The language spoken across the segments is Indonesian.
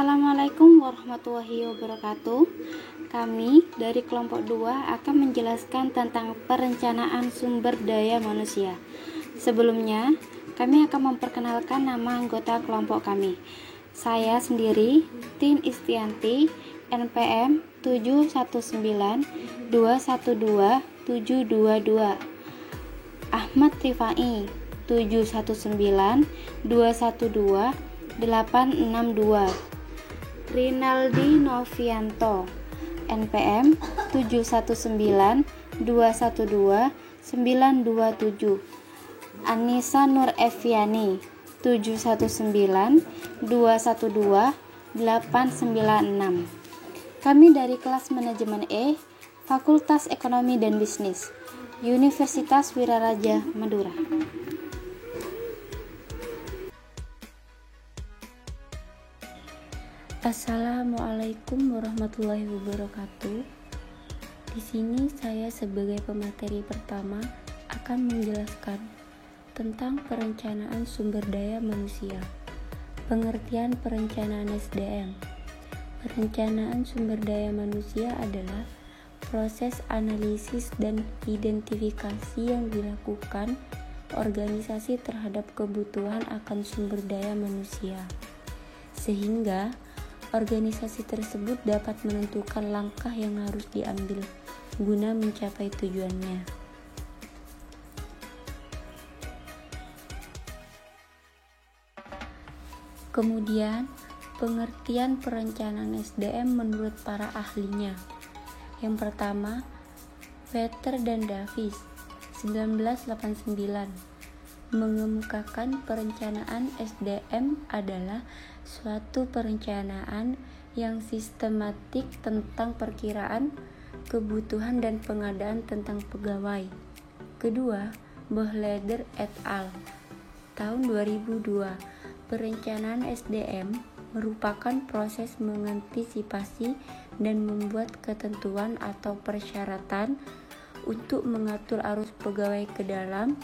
Assalamualaikum warahmatullahi wabarakatuh. Kami dari kelompok 2 akan menjelaskan tentang perencanaan sumber daya manusia. Sebelumnya, kami akan memperkenalkan nama anggota kelompok kami. Saya sendiri, Tin Istianti, NPM 719212722. Ahmad Rifai 719212862. Rinaldi Novianto NPM 719212927. Anissa Nur Eviani 719212896. Kami dari kelas manajemen E, Fakultas Ekonomi dan Bisnis, Universitas Wiraraja Madura. Assalamualaikum warahmatullahi wabarakatuh. Di sini saya sebagai pemateri pertama akan menjelaskan tentang perencanaan sumber daya manusia. Pengertian perencanaan SDM. Perencanaan sumber daya manusia adalah proses analisis dan identifikasi yang dilakukan organisasi terhadap kebutuhan akan sumber daya manusia, sehingga organisasi tersebut dapat menentukan langkah yang harus diambil guna mencapai tujuannya. Kemudian, pengertian perencanaan SDM menurut para ahlinya. Yang pertama, Peter dan Davis, 1989, mengemukakan perencanaan SDM adalah suatu perencanaan yang sistematik tentang perkiraan, kebutuhan dan pengadaan tentang pegawai. Kedua, Bohleder et al. Tahun 2002, perencanaan SDM merupakan proses mengantisipasi dan membuat ketentuan atau persyaratan untuk mengatur arus pegawai ke dalam,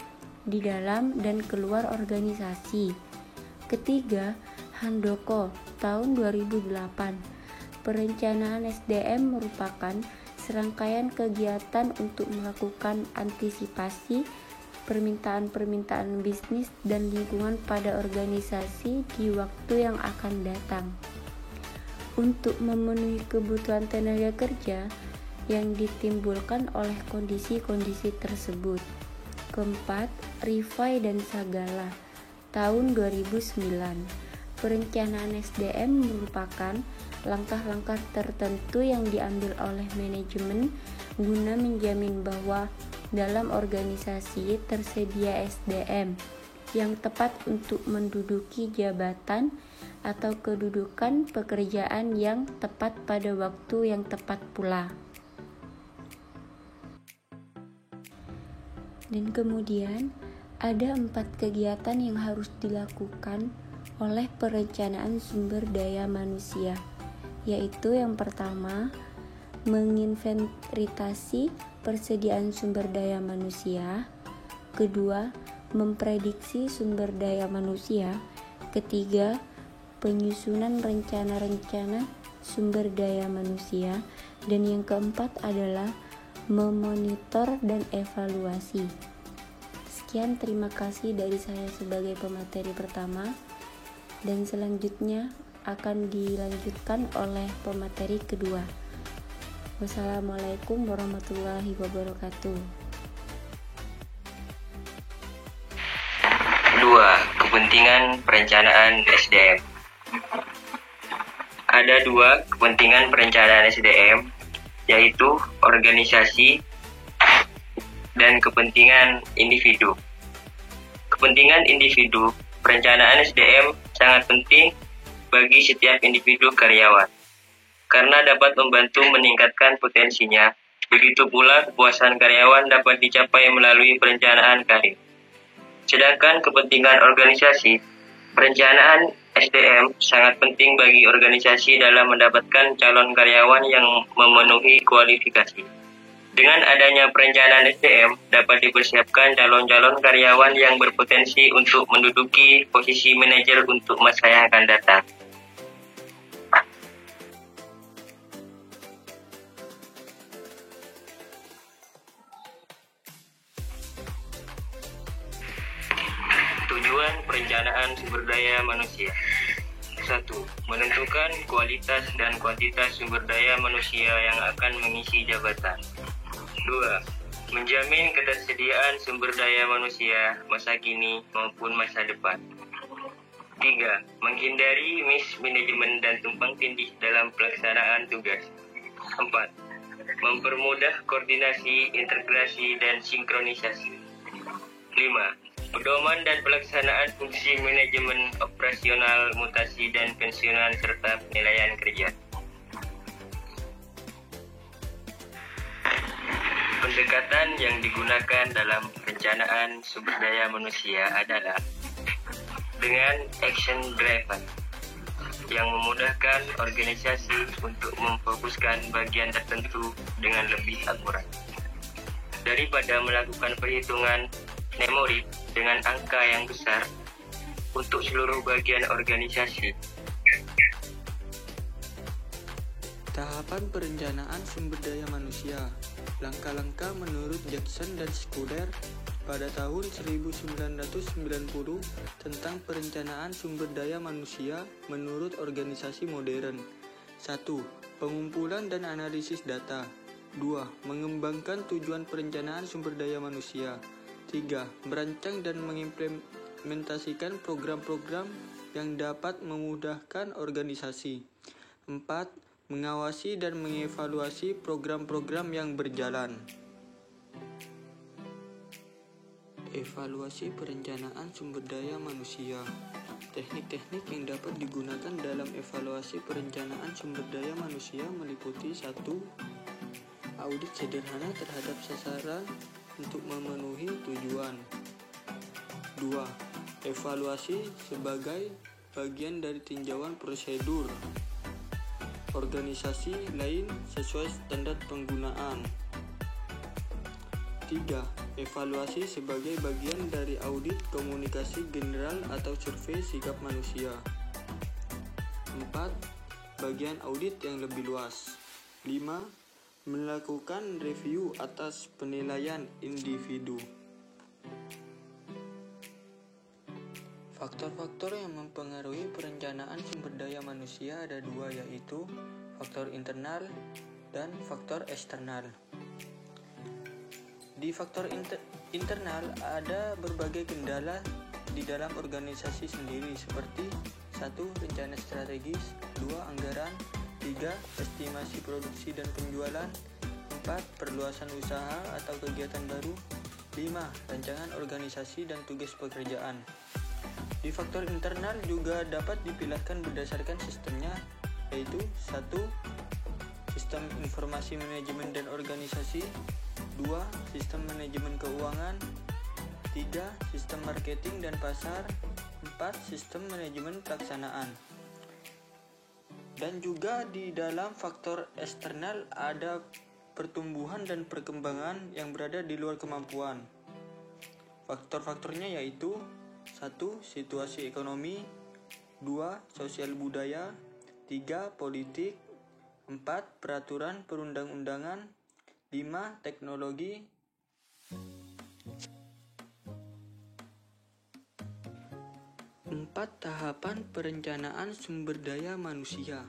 di dalam, dan keluar organisasi. Ketiga, Handoko tahun 2008. Perencanaan SDM merupakan serangkaian kegiatan untuk melakukan antisipasi permintaan-permintaan bisnis dan lingkungan pada organisasi di waktu yang akan datang untuk memenuhi kebutuhan tenaga kerja yang ditimbulkan oleh kondisi-kondisi tersebut. Keempat, Rifai dan Sagala tahun 2009. Perencanaan SDM merupakan langkah-langkah tertentu yang diambil oleh manajemen guna menjamin bahwa dalam organisasi tersedia SDM yang tepat untuk menduduki jabatan atau kedudukan pekerjaan yang tepat pada waktu yang tepat pula. Dan kemudian ada 4 kegiatan yang harus dilakukan oleh perencanaan sumber daya manusia, yaitu yang pertama, menginventarisasi persediaan sumber daya manusia. Kedua, memprediksi sumber daya manusia. Ketiga, penyusunan rencana-rencana sumber daya manusia. Dan yang keempat adalah memonitor dan evaluasi. Sekian, terima kasih dari saya sebagai pemateri pertama, dan selanjutnya akan dilanjutkan oleh pemateri kedua. Wassalamualaikum warahmatullahi wabarakatuh. 2. Kepentingan perencanaan SDM. Ada 2 kepentingan perencanaan SDM, yaitu organisasi dan kepentingan individu. Kepentingan individu, perencanaan SDM sangat penting bagi setiap individu karyawan, karena dapat membantu meningkatkan potensinya. Begitu pula kepuasan karyawan dapat dicapai melalui perencanaan karir. Sedangkan kepentingan organisasi, perencanaan SDM sangat penting bagi organisasi dalam mendapatkan calon karyawan yang memenuhi kualifikasi. Dengan adanya perencanaan SDM, dapat dipersiapkan calon-calon karyawan yang berpotensi untuk menduduki posisi manajer untuk masa yang akan datang. Tujuan perencanaan sumber daya manusia. 1. Menentukan kualitas dan kuantitas sumber daya manusia yang akan mengisi jabatan. 2. Menjamin ketersediaan sumber daya manusia masa kini maupun masa depan. 3. Menghindari mismanajemen dan tumpang tindih dalam pelaksanaan tugas. 4. Mempermudah koordinasi, integrasi, dan sinkronisasi. 5. Pedoman dan pelaksanaan fungsi manajemen operasional, mutasi dan pensiunan serta penilaian kerja. Pendekatan yang digunakan dalam perencanaan sumber daya manusia adalah dengan action driven, yang memudahkan organisasi untuk memfokuskan bagian tertentu dengan lebih akurat, daripada melakukan perhitungan memori dengan angka yang besar untuk seluruh bagian organisasi. Tahapan perencanaan sumber daya manusia. Langkah-langkah menurut Jackson dan Scudder pada tahun 1990 tentang perencanaan sumber daya manusia menurut organisasi modern. 1. Pengumpulan dan analisis data. 2. Mengembangkan tujuan perencanaan sumber daya manusia. 3. Merancang dan mengimplementasikan program-program yang dapat memudahkan organisasi. 4. Mengawasi dan mengevaluasi program-program yang berjalan. Evaluasi perencanaan sumber daya manusia. Teknik-teknik yang dapat digunakan dalam evaluasi perencanaan sumber daya manusia meliputi 1. Audit sederhana terhadap sasaran untuk memenuhi tujuan. 2. Evaluasi sebagai bagian dari tinjauan prosedur organisasi lain sesuai standar penggunaan. 3. Evaluasi sebagai bagian dari audit komunikasi general atau survei sikap manusia. 4. Bagian audit yang lebih luas. 5. Melakukan review atas penilaian individu. Faktor-faktor yang mempengaruhi perencanaan sumber daya manusia ada dua, yaitu faktor internal dan faktor eksternal. Di faktor internal ada berbagai kendala di dalam organisasi sendiri seperti 1. Rencana strategis, 2. Anggaran, 3. Estimasi produksi dan penjualan, 4. Perluasan usaha atau kegiatan baru, 5. Rancangan organisasi dan tugas pekerjaan. Di faktor internal juga dapat dipilihkan berdasarkan sistemnya, yaitu 1. Sistem informasi manajemen dan organisasi, 2. Sistem manajemen keuangan, 3. Sistem marketing dan pasar, 4. Sistem manajemen pelaksanaan. Dan juga di dalam faktor eksternal ada pertumbuhan dan perkembangan yang berada di luar kemampuan. Faktor-faktornya yaitu 1. Situasi ekonomi, 2. Sosial budaya, 3. Politik, 4. Peraturan perundang-undangan, 5. Teknologi, 4. Tahapan perencanaan sumber daya manusia.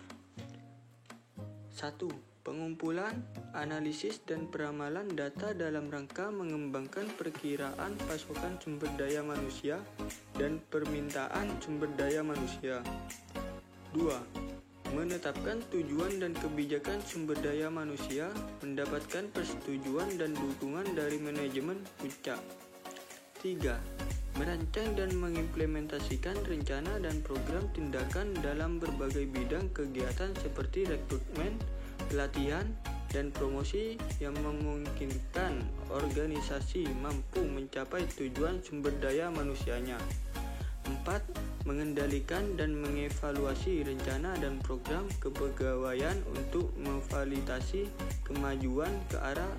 1. Pengumpulan, analisis, dan peramalan data dalam rangka mengembangkan perkiraan pasokan sumber daya manusia dan permintaan sumber daya manusia. 2. Menetapkan tujuan dan kebijakan sumber daya manusia, mendapatkan persetujuan dan dukungan dari manajemen puncak. 3. Merancang dan mengimplementasikan rencana dan program tindakan dalam berbagai bidang kegiatan seperti rekrutmen, pelatihan, dan promosi yang memungkinkan organisasi mampu mencapai tujuan sumber daya manusianya. 4. Mengendalikan dan mengevaluasi rencana dan program kepegawaian untuk memvalidasi kemajuan ke arah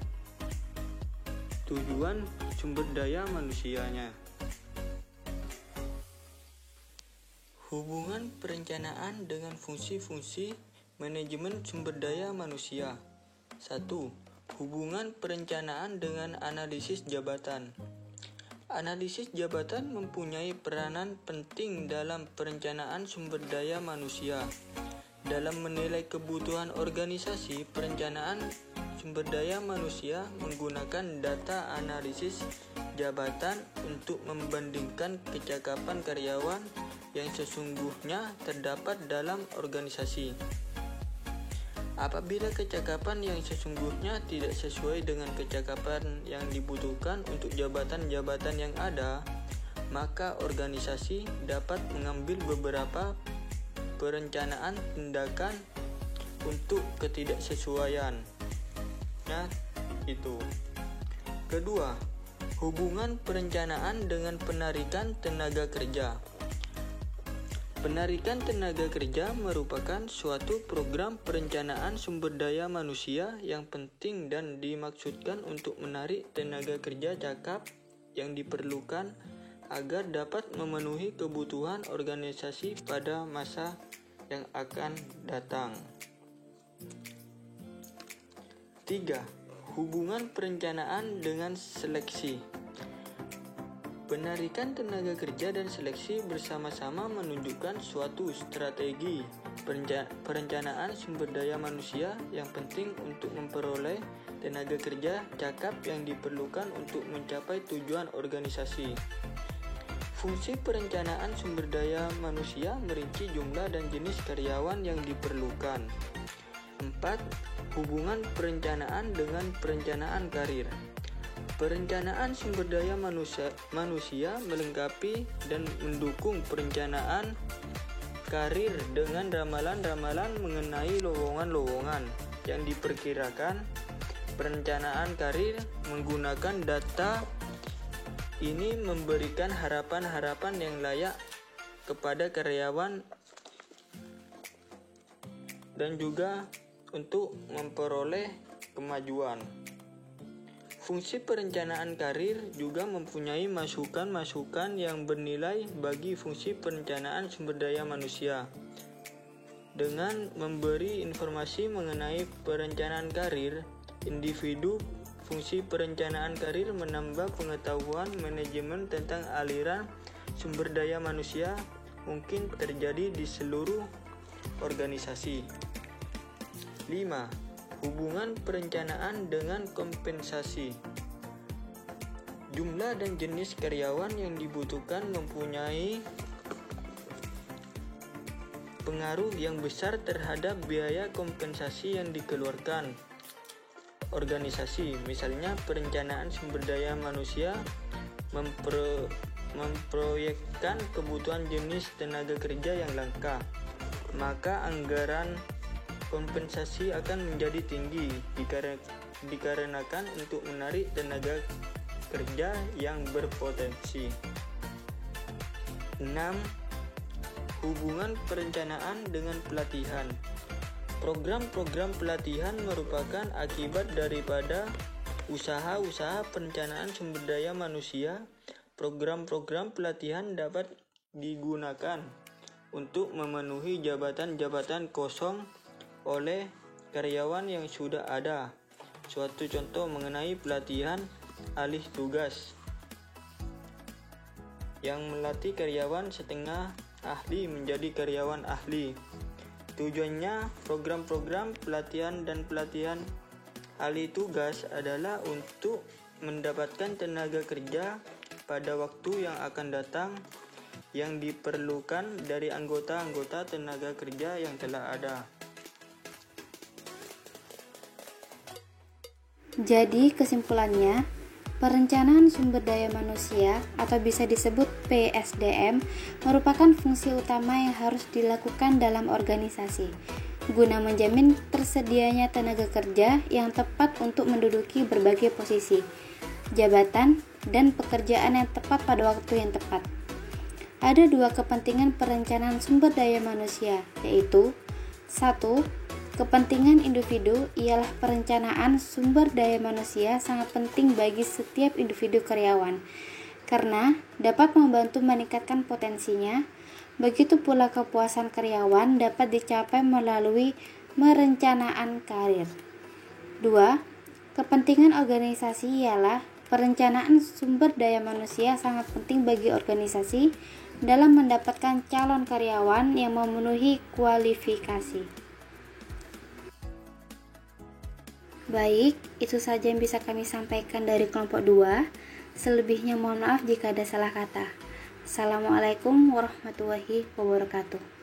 tujuan sumber daya manusianya. Hubungan perencanaan dengan fungsi-fungsi manajemen sumber daya manusia. 1. Hubungan perencanaan dengan analisis jabatan. Analisis jabatan mempunyai peranan penting dalam perencanaan sumber daya manusia. Dalam menilai kebutuhan organisasi, perencanaan sumber daya manusia menggunakan data analisis jabatan untuk membandingkan kecakapan karyawan yang sesungguhnya terdapat dalam organisasi. Apabila kecakapan yang sesungguhnya tidak sesuai dengan kecakapan yang dibutuhkan untuk jabatan-jabatan yang ada, maka organisasi dapat mengambil beberapa perencanaan tindakan untuk ketidaksesuaian. Nah, itu. Kedua, hubungan perencanaan dengan penarikan tenaga kerja. Penarikan tenaga kerja merupakan suatu program perencanaan sumber daya manusia yang penting dan dimaksudkan untuk menarik tenaga kerja cakap yang diperlukan agar dapat memenuhi kebutuhan organisasi pada masa yang akan datang. 3. Hubungan perencanaan dengan seleksi. Penarikan tenaga kerja dan seleksi bersama-sama menunjukkan suatu strategi perencanaan sumber daya manusia yang penting untuk memperoleh tenaga kerja cakap yang diperlukan untuk mencapai tujuan organisasi. Fungsi perencanaan sumber daya manusia merinci jumlah dan jenis karyawan yang diperlukan. 4. Hubungan perencanaan dengan perencanaan karir. Perencanaan sumber daya manusia melengkapi dan mendukung perencanaan karir dengan ramalan-ramalan mengenai lowongan-lowongan yang diperkirakan. Perencanaan karir menggunakan data ini memberikan harapan-harapan yang layak kepada karyawan dan juga untuk memperoleh kemajuan. Fungsi perencanaan karir juga mempunyai masukan-masukan yang bernilai bagi fungsi perencanaan sumber daya manusia. Dengan memberi informasi mengenai perencanaan karir individu, fungsi perencanaan karir menambah pengetahuan manajemen tentang aliran sumber daya manusia mungkin terjadi di seluruh organisasi. 5. Hubungan perencanaan dengan kompensasi. Jumlah dan jenis karyawan yang dibutuhkan mempunyai pengaruh yang besar terhadap biaya kompensasi yang dikeluarkan organisasi. Misalnya, perencanaan sumber daya manusia memproyekkan kebutuhan jenis tenaga kerja yang langka, maka anggaran kompensasi akan menjadi tinggi dikarenakan untuk menarik tenaga kerja yang berpotensi. 6. Hubungan perencanaan dengan pelatihan. Program-program pelatihan merupakan akibat daripada usaha-usaha perencanaan sumber daya manusia. Program-program pelatihan dapat digunakan untuk memenuhi jabatan-jabatan kosong oleh karyawan yang sudah ada. Suatu contoh mengenai pelatihan alih tugas yang melatih karyawan setengah ahli menjadi karyawan ahli. Tujuannya, program-program pelatihan dan pelatihan alih tugas adalah untuk mendapatkan tenaga kerja pada waktu yang akan datang yang diperlukan dari anggota-anggota tenaga kerja yang telah ada. Jadi kesimpulannya, perencanaan sumber daya manusia atau bisa disebut PSDM merupakan fungsi utama yang harus dilakukan dalam organisasi guna menjamin tersedianya tenaga kerja yang tepat untuk menduduki berbagai posisi, jabatan, dan pekerjaan yang tepat pada waktu yang tepat. Ada dua kepentingan perencanaan sumber daya manusia, yaitu 1. Kepentingan individu ialah perencanaan sumber daya manusia sangat penting bagi setiap individu karyawan karena dapat membantu meningkatkan potensinya. Begitu pula kepuasan karyawan dapat dicapai melalui merencanaan karir. 2. Kepentingan organisasi ialah Perencanaan sumber daya manusia sangat penting bagi organisasi dalam mendapatkan calon karyawan yang memenuhi kualifikasi. Baik, itu saja yang bisa kami sampaikan dari kelompok 2. Selebihnya mohon maaf jika ada salah kata. Assalamualaikum warahmatullahi wabarakatuh.